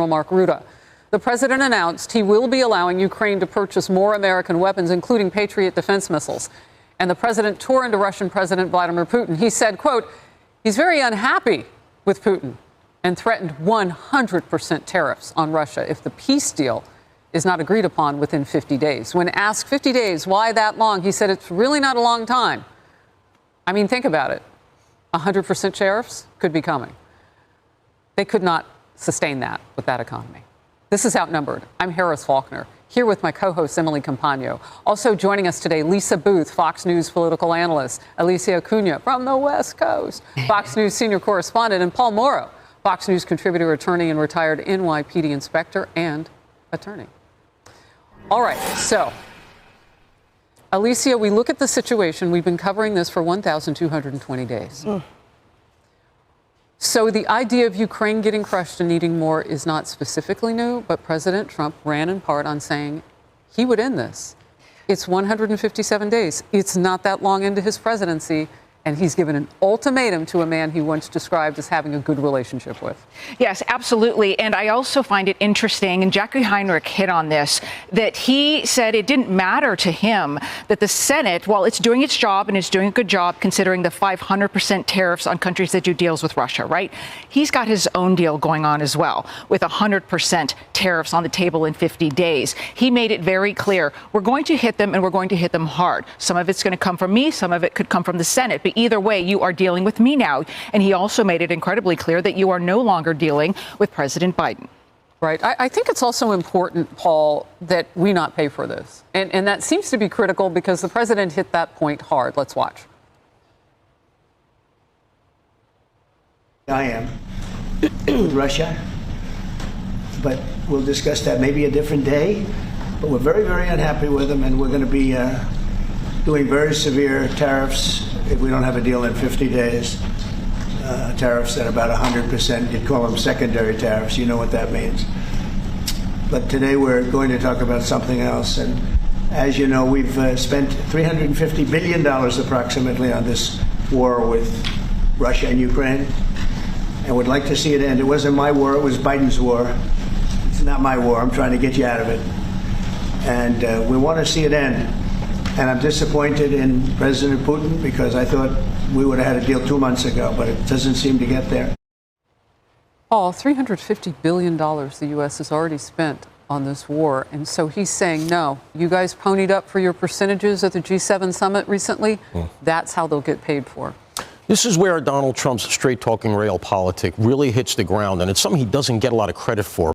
General Mark Rutte. The president announced he will be allowing Ukraine to purchase more American weapons, including Patriot defense missiles. And the president tore into Russian President Vladimir Putin. He said, quote, he's very unhappy with Putin and threatened 100% tariffs on Russia if the peace deal is not agreed upon within 50 days. When asked 50 days, why that long, he said it's really not a long time. I mean, think about it. 100% tariffs could be coming. They could not sustain that with that economy. This is Outnumbered. I'm Harris Faulkner, here with my co-host Emily Compagno. Also joining us today, Lisa Booth, Fox News political analyst, Alicia Acuna from the West Coast, Fox News senior correspondent, and Paul Morrow, Fox News contributor, attorney, and retired NYPD inspector and attorney. All right, so, Alicia, we look at the situation. We've been covering this for 1,220 days. So the idea of Ukraine getting crushed and needing more is not specifically new, but President Trump ran in part on saying he would end this. It's 157 days. It's not that long into his presidency. And he's given an ultimatum to a man he once described as having a good relationship with. Yes, absolutely. And I also find it interesting, and Jackie Heinrich hit on this, that he said it didn't matter to him that the Senate, while it's doing its job and it's doing a good job considering the 500% tariffs on countries that do deals with Russia, right? He's got his own deal going on as well with 100% tariffs on the table in 50 days. He made it very clear, we're going to hit them and we're going to hit them hard. Some of it's going to come from me, some of it could come from the Senate. But either way, you are dealing with me now. And he also made it incredibly clear that you are no longer dealing with President Biden. Right. I think it's also important, Paul, that we not pay for this. And that seems to be critical because the president hit that point hard. Let's watch. I am with Russia, but we'll discuss that maybe a different day. But we're very, very unhappy with them, and we're going to be doing very severe tariffs if we don't have a deal in 50 days. Tariffs at about 100%. You'd call them secondary tariffs. You know what that means. But today we're going to talk about something else. And as you know, we've spent $350 billion approximately on this war with Russia and Ukraine. And would like to see it end. It wasn't my war. It was Biden's war. It's not my war. I'm trying to get you out of it. And we want to see it end. And I'm disappointed in President Putin because I thought we would have had a deal 2 months ago, but it doesn't seem to get there. Paul, $350 billion the U.S. has already spent on this war. And so he's saying, no, you guys ponied up for your percentages at the G7 summit recently. That's how they'll get paid for. This is where Donald Trump's straight-talking rail politic really hits the ground, and it's something he doesn't get a lot of credit for.